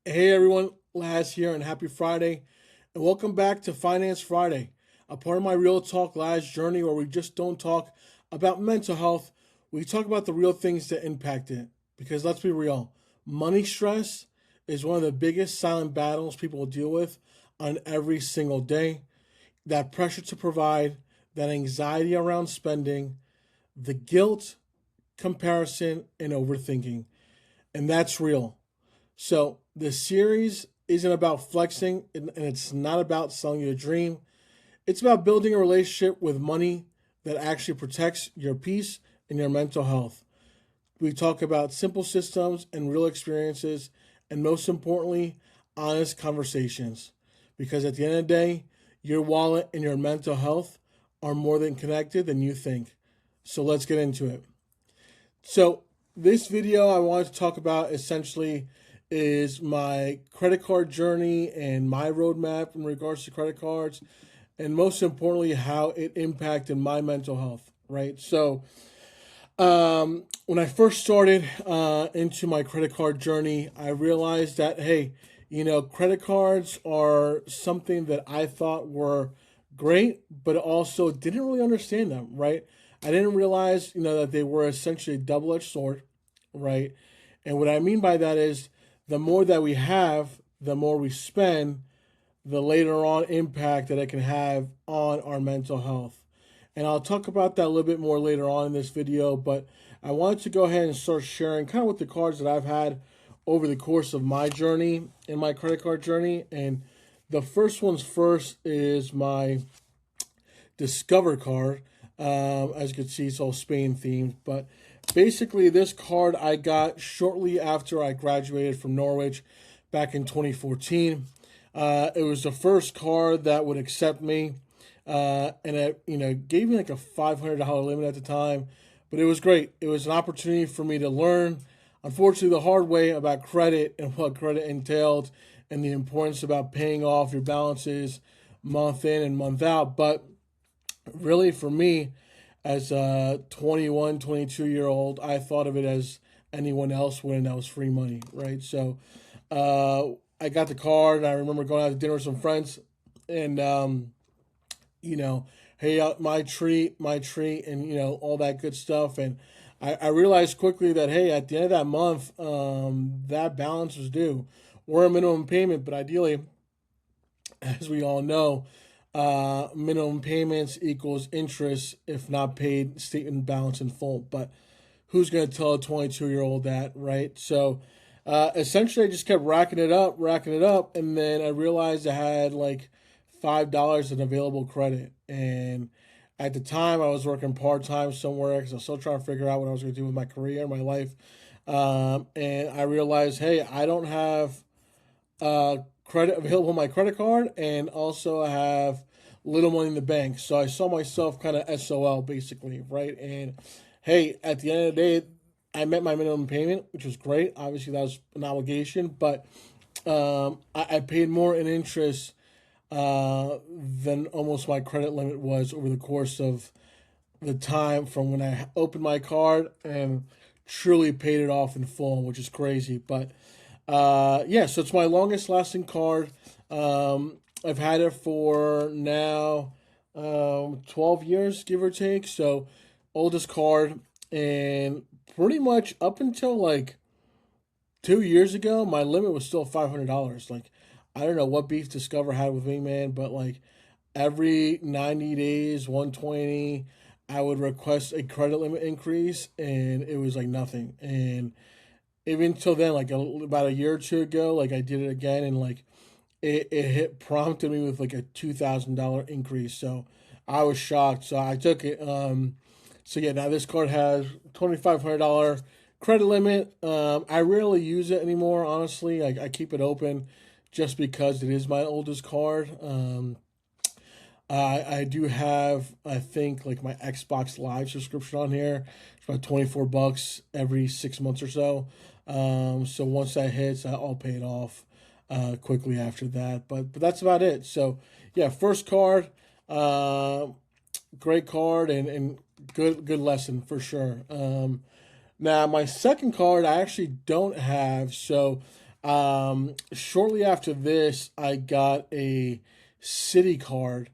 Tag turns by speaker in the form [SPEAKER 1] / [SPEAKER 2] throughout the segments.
[SPEAKER 1] Hey everyone, Laz here and happy Friday. And welcome back to Finance Friday, a part of my Real Talk Laz journey where we just don't talk about mental health. We talk about the real things that impact it. Because let's be real, money stress is one of the biggest silent battles people deal with on every single day. That pressure to provide, that anxiety around spending, the guilt, comparison, and overthinking. And that's real. So the series isn't about flexing and it's not about selling you a dream. It's about building a relationship with money that actually protects your peace and your mental health. We talk about simple systems and real experiences, and most importantly, honest conversations. Because at the end of the day, your wallet and your mental health are more than connected than you think. So let's get into it. So this video I wanted to talk about essentially is my credit card journey and my roadmap in regards to credit cards, and most importantly, how it impacted my mental health. Right. So when I first started into my credit card journey, I realized that hey, credit cards are something that I thought were great, but also didn't really understand them. Right. I didn't realize, that they were essentially a double-edged sword, right? And what I mean by that is the more that we have, the more we spend, the later on impact that it can have on our mental health. And I'll talk about that a little bit more later on in this video, but I wanted to go ahead and start sharing kind of with the cards that I've had over the course of my journey in my credit card journey. And the first one's first is my Discover card. As you can see, it's all Spain themed. But basically, this card I got shortly after I graduated from Norwich back in 2014. It was the first card that would accept me, and it gave me like a $500 limit at the time. But it was great. It was an opportunity for me to learn, unfortunately, the hard way about credit and what credit entailed, and the importance about paying off your balances month in and month out. But really for me as a 21, 22-year old, I thought of it as anyone else would, and that was free money, right? So I got the card and I remember going out to dinner with some friends, and hey, my treat, and all that good stuff. And I realized quickly that hey, at the end of that month, that balance was due or a minimum payment, but ideally, as we all know, minimum payments equals interest if not paid statement balance in full. But who's going to tell a 22-year-old that, right? So essentially, I just kept racking it up, and then I realized I had like $5 in available credit. And at the time, I was working part time somewhere because I was still trying to figure out what I was going to do with my career and my life. And I realized, hey, I don't have credit available on my credit card, and also I have little money in the bank. So I saw myself kind of SOL basically, right? And hey, at the end of the day, I met my minimum payment, which was great. Obviously, that was an obligation, but I paid more in interest than almost my credit limit was over the course of the time from when I opened my card and truly paid it off in full, which is crazy. But yeah, so it's my longest lasting card. I've had it for now 12 years, give or take. So, oldest card. And pretty much up until like 2 years ago, my limit was still $500. Like, I don't know what beef Discover had with me, man, but like every 90 days, 120, I would request a credit limit increase, and it was like nothing. And even till then, like about a year or two ago, like I did it again, and like it hit prompted me with like a $2,000 increase. So I was shocked. So I took it. So yeah, now this card has $2,500 credit limit. I rarely use it anymore, honestly. I keep it open just because it is my oldest card. I do have, I think, like my Xbox Live subscription on here. It's about $24 every 6 months or so. So once that hits, I'll pay it off quickly after that. But that's about it. So yeah, first card, uh, great card, and good lesson for sure. Now my second card I actually don't have. So Shortly after this, I got a city card,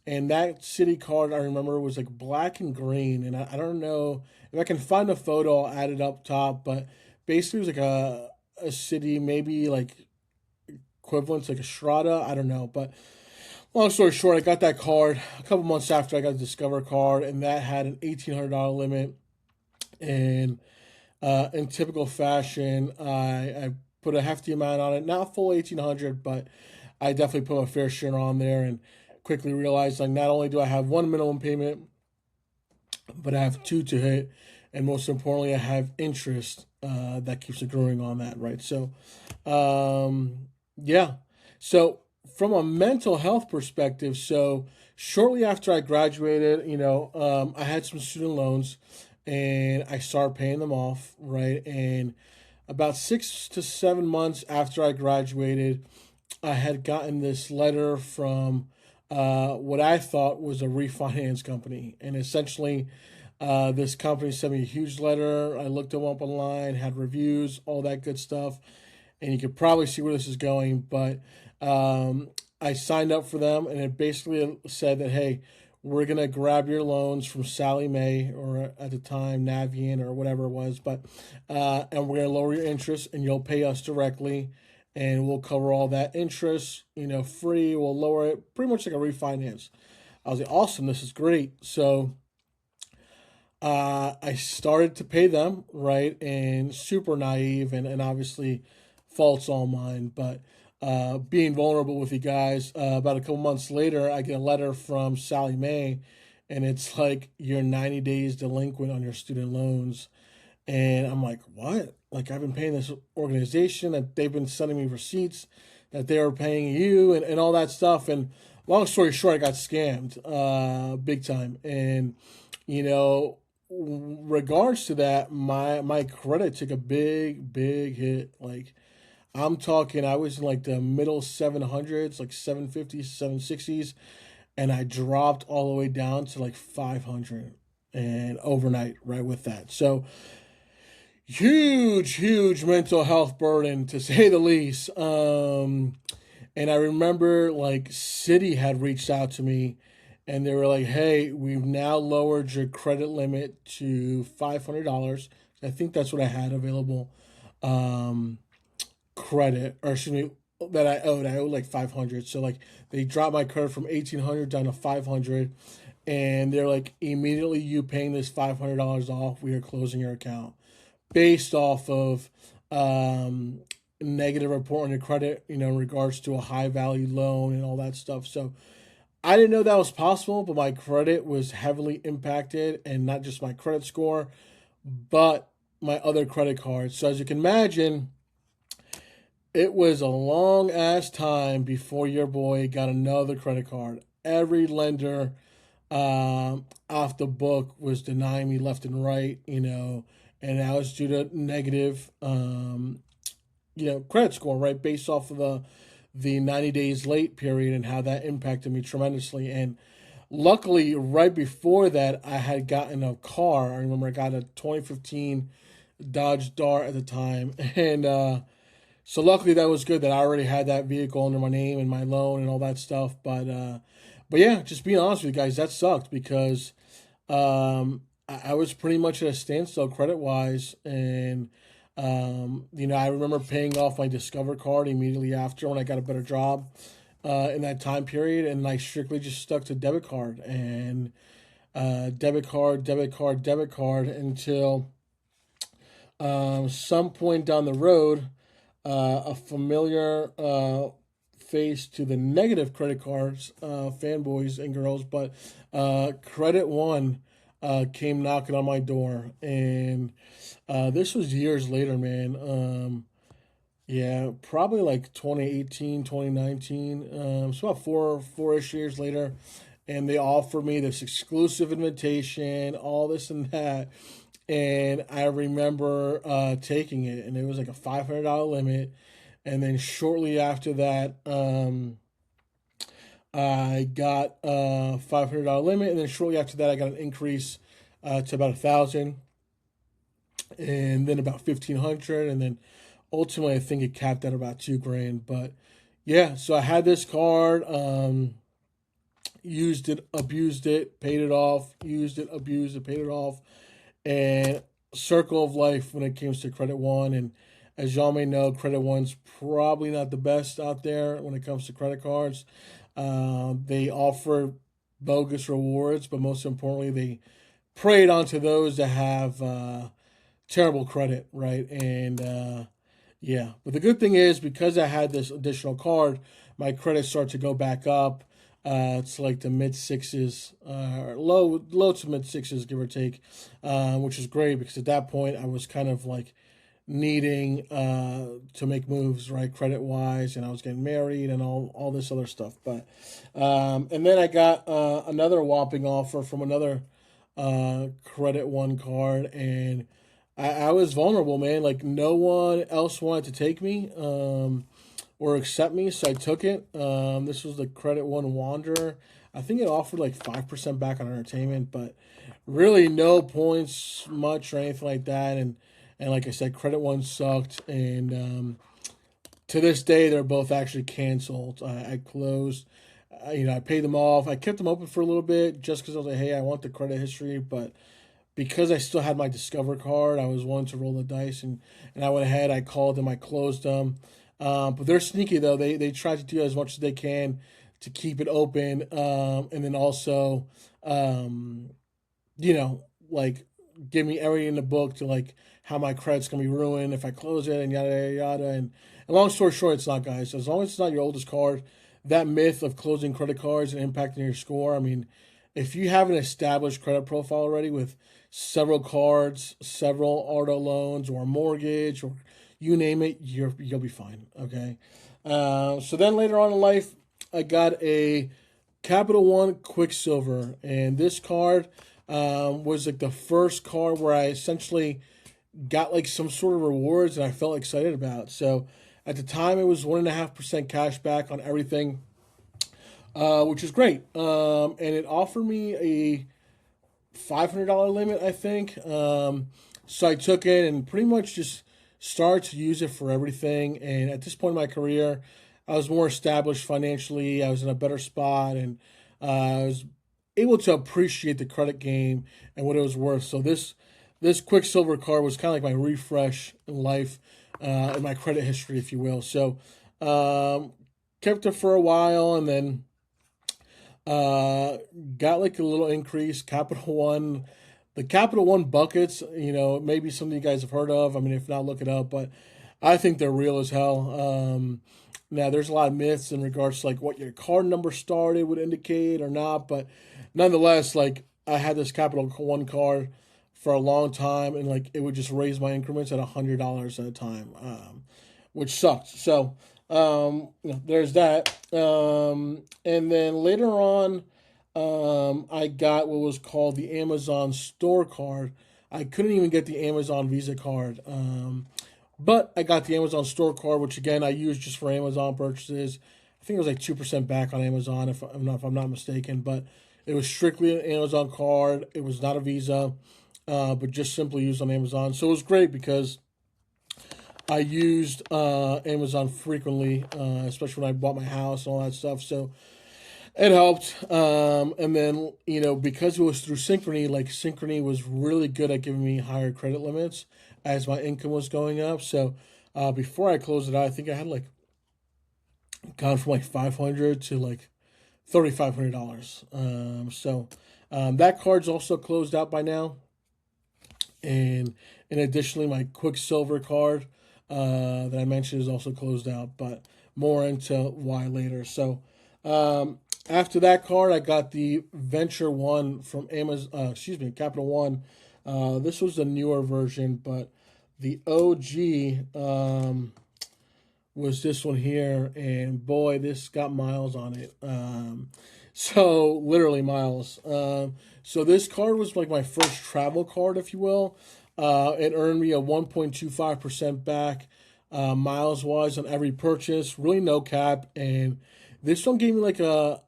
[SPEAKER 1] and that city card I remember was like black and green, and I don't know if I can find a photo. I'll add it up top, but basically it was like a city, maybe like equivalent to like a strata. I don't know, but long story short, I got that card a couple months after I got the Discover card, and that had an $1,800 limit. And in typical fashion, I put a hefty amount on it, not full 1,800, but I definitely put a fair share on there, and quickly realized like not only do I have one minimum payment, but I have two to hit, and most importantly, I have interest that keeps accruing on that, right? So, yeah. So from a mental health perspective, so shortly after I graduated, I had some student loans, and I started paying them off, right? And about 6 to 7 months after I graduated, I had gotten this letter from what I thought was a refinance company. And essentially, this company sent me a huge letter. I looked them up online, had reviews, all that good stuff. And you could probably see where this is going. But I signed up for them, and it basically said that, hey, we're going to grab your loans from Sally Mae, or at the time, Navient, or whatever it was. But and we're going to lower your interest, and you'll pay us directly, and we'll cover all that interest, free. We'll lower it, pretty much like a refinance. I was like, awesome, this is great. So I started to pay them, right? And super naive, and obviously faults all mine, but being vulnerable with you guys. About a couple months later, I get a letter from Sally Mae, and it's like, you're 90 days delinquent on your student loans. And I'm like, what? Like, I've been paying this organization, that they've been sending me receipts that they were paying you, and all that stuff. And long story short, I got scammed big time. And, regards to that, my credit took a big hit. Like, I'm talking, I was in like the middle 700s, like 750s, 760s, and I dropped all the way down to like 500 and overnight, right with that. So, huge mental health burden, to say the least. And I remember like Citi had reached out to me, and they were like, hey, we've now lowered your credit limit to $500. I think that's what I had available. Um, Credit, or excuse me, that I owed. I owed like 500. So like they dropped my credit from 1,800 down to 500, and they're like, immediately you paying this $500 off, we are closing your account based off of negative report on your credit, in regards to a high value loan and all that stuff. So I didn't know that was possible, but my credit was heavily impacted, and not just my credit score, but my other credit cards. So as you can imagine, it was a long ass time before your boy got another credit card. Every lender off the book was denying me left and right, and that was due to negative, credit score, right, based off of the 90 days late period, and how that impacted me tremendously. And luckily, right before that, I had gotten a car. I remember I got a 2015 Dodge Dart at the time, and so luckily that was good that I already had that vehicle under my name and my loan and all that stuff. But yeah, just being honest with you guys, that sucked, because I was pretty much at a standstill credit wise. And I remember paying off my Discover card immediately after, when I got a better job in that time period, and I strictly just stuck to debit card, and debit card, debit card, until some point down the road, a familiar face to the negative credit cards, fanboys and girls, but Credit One came knocking on my door, and this was years later, man. Yeah, probably like 2018, 2019. So about four-ish years later, and they offered me this exclusive invitation, all this and that. And I remember taking it, and it was like a $500 limit. And then shortly after that, I got a $500 limit, and then shortly after that, I got an increase to about 1,000, and then about 1,500, and then ultimately I think it capped at about 2 grand. But yeah, so I had this card, used it, abused it, paid it off, used it, abused it, paid it off, and circle of life when it comes to Credit One. And as y'all may know, Credit One's probably not the best out there when it comes to credit cards. They offer bogus rewards, but most importantly, they preyed onto those that have terrible credit, right? And yeah, but the good thing is because I had this additional card, my credit started to go back up. It's like the mid sixes, low to mid sixes, give or take, which is great because at that point I was kind of like needing to make moves, right, credit wise, and I was getting married and all this other stuff. But and then I got another whopping offer from another Credit One card, and I was vulnerable, man. Like no one else wanted to take me or accept me, so I took it. This was the Credit One Wanderer. I think it offered like 5% back on entertainment, but really no points much or anything like that. And like I said, Credit One sucked, and to this day they're both actually canceled. I closed. I paid them off. I kept them open for a little bit just because I was like, hey, I want the credit history, but because I still had my Discover card, I was willing to roll the dice, and I went ahead. I called them. I closed them. But they're sneaky though. They try to do as much as they can to keep it open, and then also, um, like give me everything in the book to like how my credit's gonna be ruined if I close it and yada yada yada. And long story short, it's not, guys. As long as it's not your oldest card, that myth of closing credit cards and impacting your score. I mean, if you have an established credit profile already with several cards, several auto loans, or a mortgage, or you name it, you'll be fine. Okay. So then later on in life, I got a Capital One Quicksilver, and this card was like the first card where I essentially got like some sort of rewards and I felt excited about. So at the time, it was 1.5% cash back on everything, which is great. And it offered me a $500 limit, I think. So I took it and pretty much just started to use it for everything. And at this point in my career, I was more established financially. I was in a better spot, and I was able to appreciate the credit game and what it was worth. So this Quicksilver card was kind of like my refresh in life, in my credit history, if you will. So kept it for a while, and then uh, got like a little increase. Capital One, the Capital One buckets, maybe something you guys have heard of. I mean, if not, look it up. But I think they're real as hell. Now, there's a lot of myths in regards to like what your card number started would indicate or not, but nonetheless, like I had this Capital One card for a long time, and like it would just raise my increments at $100 at a time, which sucked. So there's that. And then later on, I got what was called the Amazon Store card. I couldn't even get the Amazon Visa card. But I got the Amazon Store card, which again I used just for Amazon purchases. I think it was like 2% back on Amazon, if I'm not mistaken. But it was strictly an Amazon card. It was not a Visa, but just simply used on Amazon. So it was great because I used Amazon frequently, especially when I bought my house and all that stuff. So it helped. And then, because it was through Synchrony, like Synchrony was really good at giving me higher credit limits as my income was going up. So before I closed it out, I think I had like gone from like 500 to like $3,500. That card's also closed out by now. And additionally, my Quicksilver card that I mentioned is also closed out, but more into why later. So after that card, I got the Venture One from Amazon. Capital One. This was the newer version, but the OG was this one here, and boy, this got miles on it. So literally miles. So this card was like my first travel card, if you will. It earned me a 1.25% back, miles wise on every purchase. Really no cap, and this one gave me like a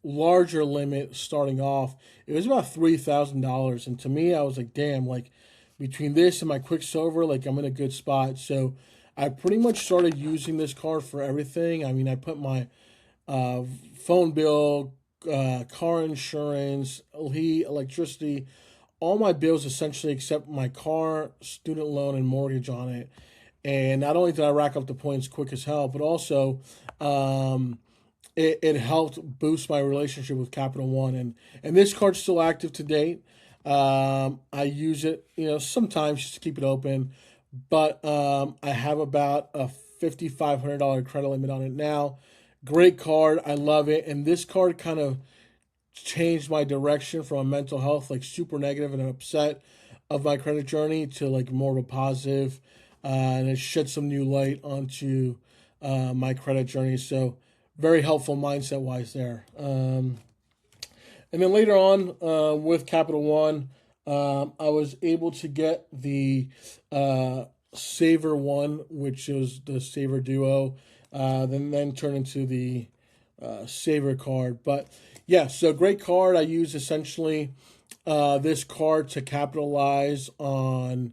[SPEAKER 1] larger limit starting off. It was about $3,000, and to me, I was like, damn, like between this and my Quicksilver, like I'm in a good spot. So I pretty much started using this card for everything. I mean, I put my uh, phone bill, car insurance, heat, electricity, all my bills essentially except my car, student loan, and mortgage on it. And not only did I rack up the points quick as hell, but also um, it helped boost my relationship with Capital One. And this card's still active to date. I use it, sometimes just to keep it open, but I have about a $5,500 credit limit on it now. Great card, I love it, and this card kind of changed my direction from a mental health, like super negative and upset of my credit journey, to like more of a positive, and it shed some new light onto my credit journey. So very helpful mindset wise there. And then later on with Capital One, I was able to get the Saver One, which is the Saver Duo, then turn into the Saver card. But yeah, so great card. I use essentially this card to capitalize on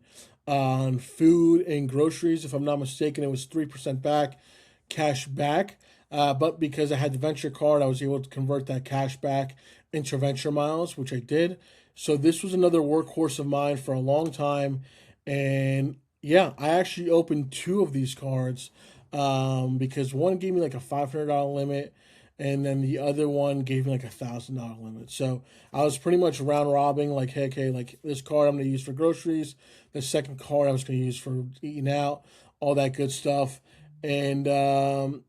[SPEAKER 1] food and groceries. If I'm not mistaken, it was 3% back, cash back. But because I had the venture card, I was able to convert that cash back into venture miles, which I did. So this was another workhorse of mine for a long time. And yeah, I actually opened two of these cards because one gave me like a $500 limit, and then the other one gave me like $1,000 limit. So I was pretty much round robbing, like, hey, okay, like this card I'm going to use for groceries, the second card I was going to use for eating out, all that good stuff. And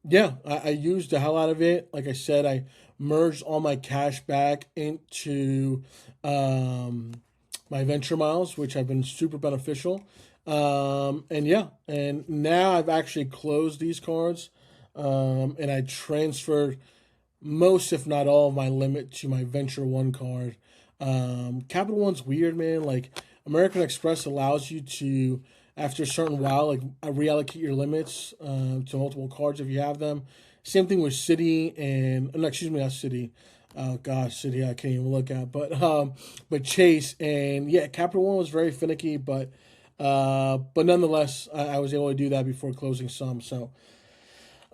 [SPEAKER 1] yeah, I used the hell out of it. Like I said, I merged all my cash back into um, my venture miles, which have been super beneficial. And yeah, and now I've actually closed these cards, and I transferred most, if not all, of my limit to my Venture One card. Capital One's weird, man. Like American Express allows you to, after a certain while, like reallocate your limits to multiple cards if you have them. Same thing with Citi and no, excuse me, not Citi. Oh gosh, Citi I can't even look at, but Chase and yeah, Capital One was very finicky, but nonetheless, I was able to do that before closing some. So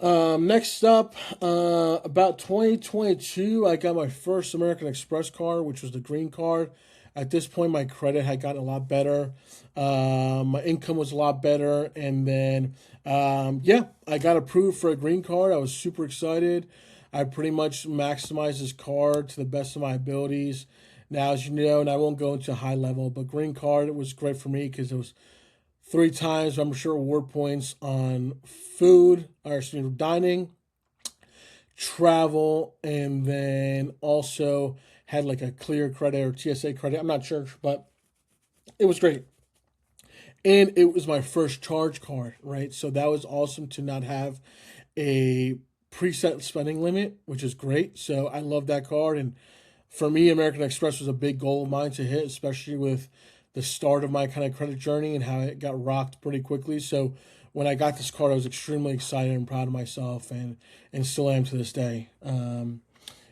[SPEAKER 1] next up, about 2022, I got my first American Express card, which was the green card. At this point, my credit had gotten a lot better. My income was a lot better. And then, yeah, I got approved for a green card. I was super excited. I pretty much maximized this card to the best of my abilities. Now, as you know, and I won't go into high level, but green card, it was great for me because it was 3 times membership reward points on food, or excuse me, dining, travel, and then also had like a clear credit or TSA credit. I'm not sure, but it was great. And it was my first charge card, right? So that was awesome to not have a preset spending limit, which is great. So I love that card. And for me, American Express was a big goal of mine to hit, especially with the start of my kind of credit journey and how it got rocked pretty quickly. So when I got this card, I was extremely excited and proud of myself, and still am to this day. And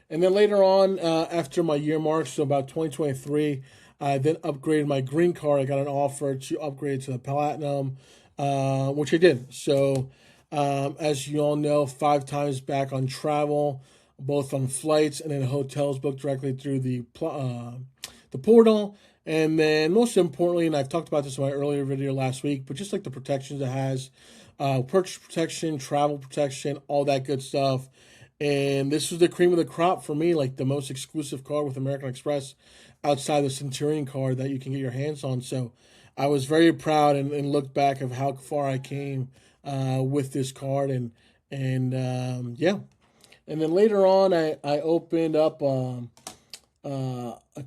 [SPEAKER 1] then later on, after my year mark, so about 2023, I then upgraded my green card. I got an offer to upgrade to the platinum, which I did. So, as you all know, 5 times back on travel, both on flights and then hotels booked directly through the portal. And then most importantly, and I've talked about this in my earlier video last week, but just like the protections it has, purchase protection, travel protection, all that good stuff. And this was the cream of the crop for me, like the most exclusive card with American Express outside the Centurion card that you can get your hands on. So I was very proud and looked back of how far I came with this card. And yeah. And then later on, I opened up a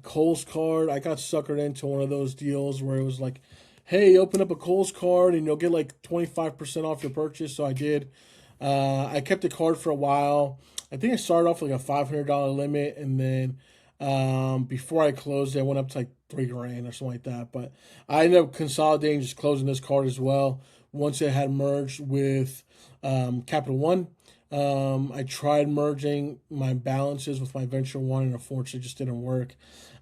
[SPEAKER 1] Kohl's card. I got suckered into one of those deals where it was like, hey, open up a Kohl's card and you'll get like 25% off your purchase. So I did. I kept the card for a while. I think I started off with like a $500 limit, and then before I closed, I went up to like $3,000 or something like that. But I ended up consolidating, just closing this card as well once it had merged with Capital One. I tried merging my balances with my Venture One, and unfortunately, just didn't work.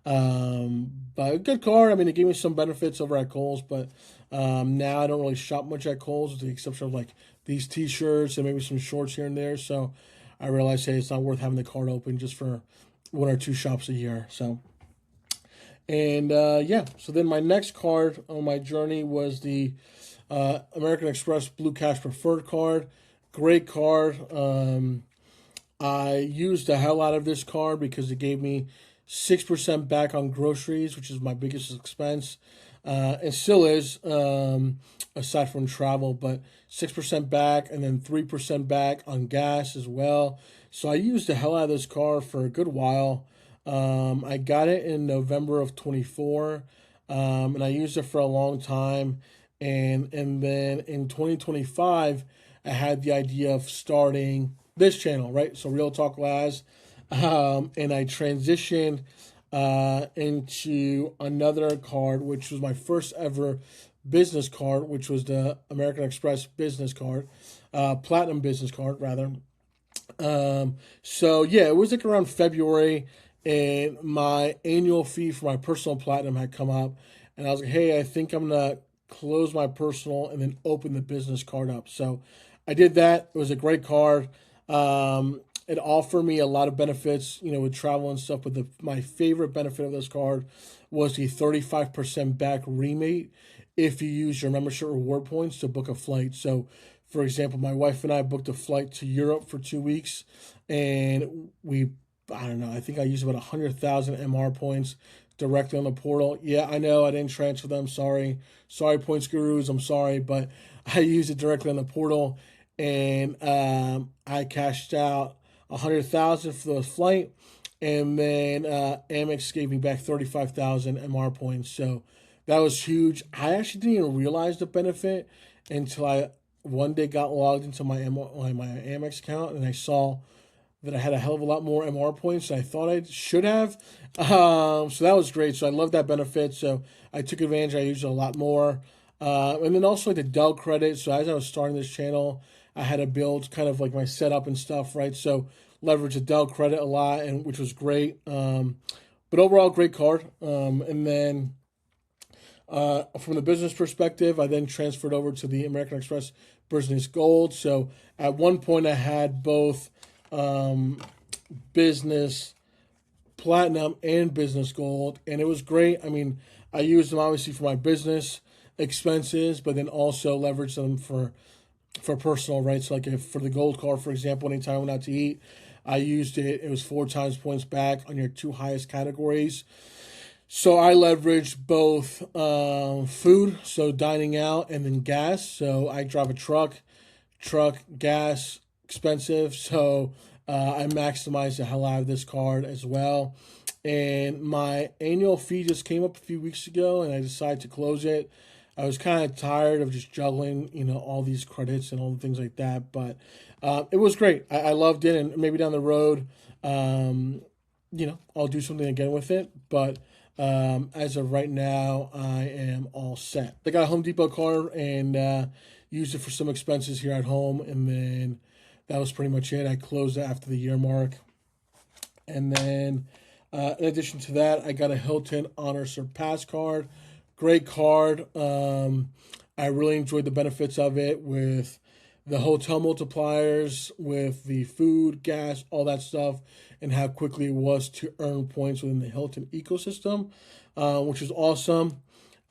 [SPEAKER 1] But a good card. I mean, it gave me some benefits over at Kohl's, but Now I don't really shop much at Kohl's with the exception of like these T-shirts and maybe some shorts here and there. So I realized, hey, it's not worth having the card open just for one or two shops a year. So and yeah, so then my next card on my journey was the American Express Blue Cash Preferred card. Great card. I used the hell out of this card because it gave me 6% back on groceries, which is my biggest expense. It still is, aside from travel, but 6% back and then 3% back on gas as well. So I used the hell out of this card for a good while. I got it in November of 24, and I used it for a long time. And then in 2025, I had the idea of starting this channel, right? So Real Talk Laz, and I transitioned into another card, which was my first ever business card, which was the American Express business card, platinum business card rather. So yeah, it was like around February, and my annual fee for my personal platinum had come up, and I was like, hey, I think I'm gonna close my personal and then open the business card up. So I did that. It was a great card. It offered me a lot of benefits, with travel and stuff. But my favorite benefit of this card was the 35% back remate if you use your membership reward points to book a flight. So, for example, my wife and I booked a flight to Europe for 2 weeks, and I don't know, I think I used about 100,000 MR points directly on the portal. Yeah, I know I didn't transfer them. Sorry, points gurus. I'm sorry, but I used it directly on the portal, and I cashed out 100,000 for the flight, and then Amex gave me back 35,000 MR points. So that was huge. I actually didn't even realize the benefit until I one day got logged into my Amex account, and I saw that I had a hell of a lot more MR points than I thought I should have. So that was great. So I love that benefit. So I took advantage. I used it a lot more. And then also like the Dell credit. So as I was starting this channel, I had to build kind of like my setup and stuff, right? So leverage the Dell credit a lot, and which was great. But overall, great card. And then from the business perspective, I then transferred over to the American Express Business Gold. So at one point, I had both business platinum and business gold, and it was great. I mean, I used them obviously for my business expenses, but then also leveraged them for personal, right? So like if for the gold card, for example, anytime I went out to eat, I used it. It was 4 times points back on your two highest categories. So I leveraged both food, so dining out, and then gas. So I drive a truck, gas, expensive. So I maximized the hell out of this card as well. And my annual fee just came up a few weeks ago, and I decided to close it. I was kind of tired of just juggling, all these credits and all the things like that. But it was great. I loved it, and maybe down the road, I'll do something again with it. But as of right now, I am all set. I got a Home Depot card and used it for some expenses here at home, and then that was pretty much it. I closed it after the year mark. And then, in addition to that, I got a Hilton Honor Surpass card. Great card. I really enjoyed the benefits of it with the hotel multipliers, with the food, gas, all that stuff, and how quickly it was to earn points within the Hilton ecosystem, which was awesome.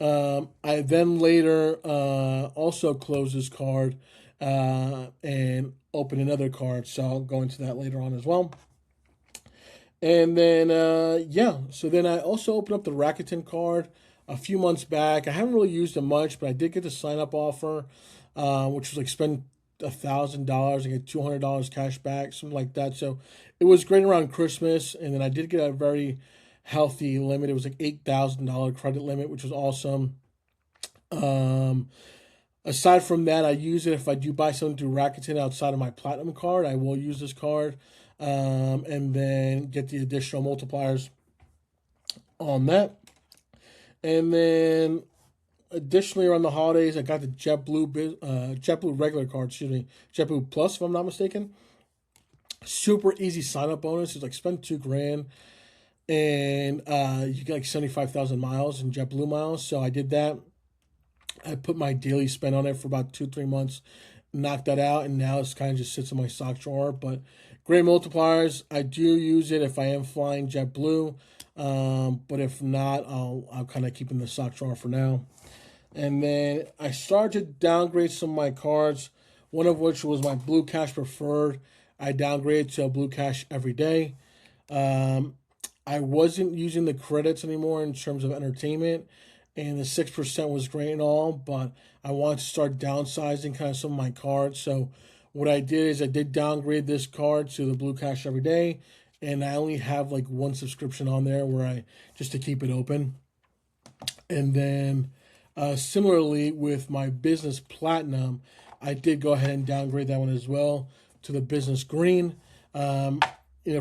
[SPEAKER 1] I then later also closed this card and opened another card, so I'll go into that later on as well. And then, so then I also opened up the Rakuten card a few months back. I haven't really used it much, but I did get the sign-up offer, which was like spend $1,000 and get $200 cash back, something like that. So it was great around Christmas, and then I did get a very healthy limit. It was like $8,000 credit limit, which was awesome. Aside from that, I use it if I do buy something through Rakuten outside of my Platinum card. I will use this card and then get the additional multipliers on that. And then additionally, around the holidays, I got the JetBlue regular card, JetBlue Plus, if I'm not mistaken. Super easy sign up bonus. It's like spend $2,000 and you get like 75,000 miles in JetBlue miles. So I did that. I put my daily spend on it for about 2, 3 months, knocked that out, and now it's kind of just sits in my sock drawer. But great multipliers. I do use it if I am flying JetBlue, but if not, I'll kind of keep in the sock drawer for now. And then I started to downgrade some of my cards, one of which was my Blue Cash Preferred. I downgraded to a Blue Cash every day. Um, I wasn't using the credits anymore in terms of entertainment, and the 6% was great and all, but I wanted to start downsizing kind of some of my cards. So what I did is I did downgrade this card to the Blue Cash every day, and I only have like one subscription on there where I just to keep it open. And then similarly with my Business Platinum, I did go ahead and downgrade that one as well to the Business Green. Um,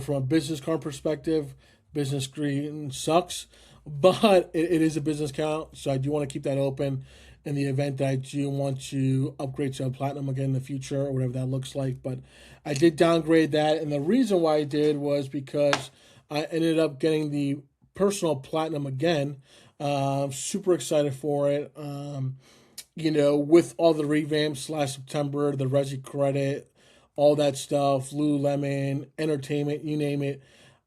[SPEAKER 1] from a business card perspective, Business Green sucks, but it is a business account, so I do want to keep that open in the event that I do want to upgrade to a Platinum again in the future or whatever that looks like. But I did downgrade that, and the reason why I did was because I ended up getting the personal Platinum again. Super excited for it. With all the revamps last September, the Resi credit, all that stuff, Lululemon, entertainment, you name it.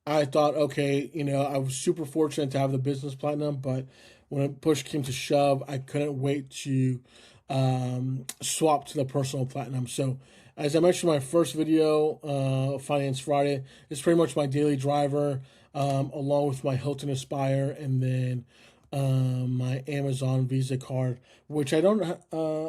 [SPEAKER 1] I thought, okay, I was super fortunate to have the Business Platinum, but when push came to shove, I couldn't wait to swap to the personal Platinum. So, as I mentioned in my first video, Finance Friday, it's pretty much my daily driver, along with my Hilton Aspire, and then my Amazon Visa card, which I don't,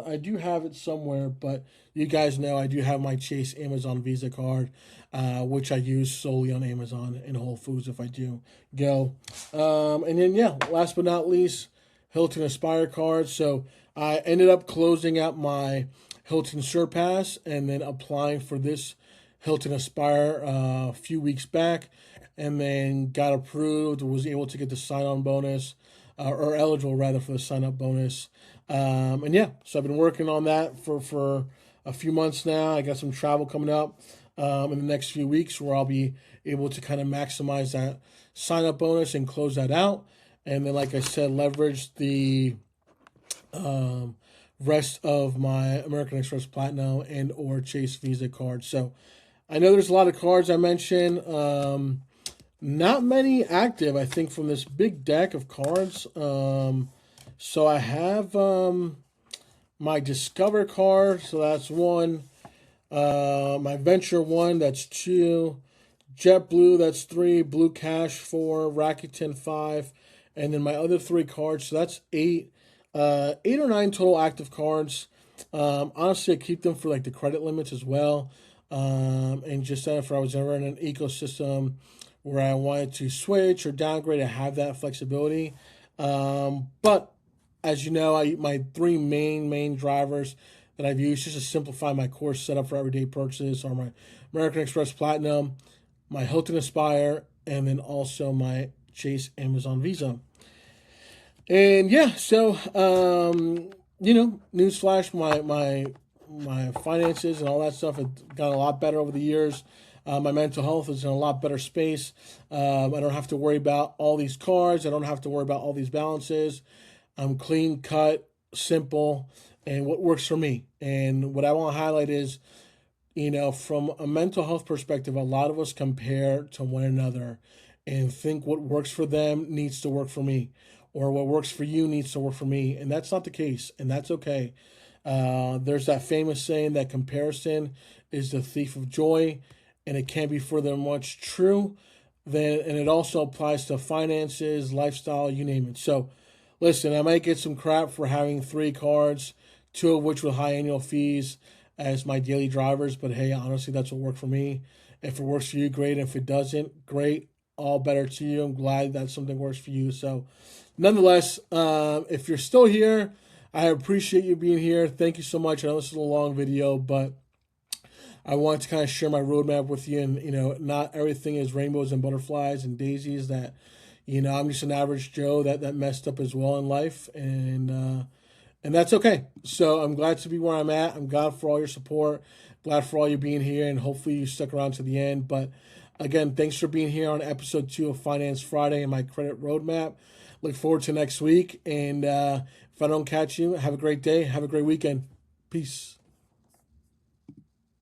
[SPEAKER 1] I do have it somewhere, but you guys know I do have my Chase Amazon Visa card, which I use solely on Amazon and Whole Foods if I do go. And then, yeah, last but not least, Hilton Aspire card. So I ended up closing out my Hilton Surpass and then applying for this Hilton Aspire a few weeks back, and then got approved, was able to get the sign-on bonus, or eligible rather for the sign-up bonus. And yeah, so I've been working on that for a few months now. I got some travel coming up in the next few weeks where I'll be able to kind of maximize that sign-up bonus and close that out. And then, like I said, leverage the rest of my American Express Platinum and or Chase Visa card. So I know there's a lot of cards I mentioned. Not many active, I think, from this big deck of cards. So I have my Discover card, so that's one. My Venture one, that's two. JetBlue, that's three. Blue Cash, four. Rakuten, five. And then my other three cards, so that's eight. 8 or 9 total active cards. Honestly, I keep them for like the credit limits as well. And just if I was ever in an ecosystem where I wanted to switch or downgrade, I have that flexibility. But as you know, my three main drivers that I've used just to simplify my course setup for everyday purchases are my American Express Platinum, my Hilton Aspire, and then also my Chase Amazon Visa. And yeah, so newsflash, my finances and all that stuff have got a lot better over the years. My mental health is in a lot better space. I don't have to worry about all these cards. I don't have to worry about all these balances. I'm clean cut, simple, and what works for me. And what I want to highlight is, from a mental health perspective, a lot of us compare to one another and think what works for them needs to work for me, or what works for you needs to work for me. And that's not the case, and that's okay. There's that famous saying that comparison is the thief of joy, and it can't be further much true. And it also applies to finances, lifestyle, you name it. So, listen, I might get some crap for having 3 cards, 2 of which with high annual fees as my daily drivers. But hey, honestly, that's what worked for me. If it works for you, great. If it doesn't, great. All better to you. I'm glad that something works for you. So, nonetheless, if you're still here, I appreciate you being here. Thank you so much. I know this is a long video, but I want to kind of share my roadmap with you. And, not everything is rainbows and butterflies and daisies. That, I'm just an average Joe that messed up as well in life. And that's okay. So I'm glad to be where I'm at. I'm glad for all your support. Glad for all you being here. And hopefully you stuck around to the end. But again, thanks for being here on episode 2 of Finance Friday and my credit roadmap. Look forward to next week. And if If I don't catch you, have a great day. Have a great weekend. Peace.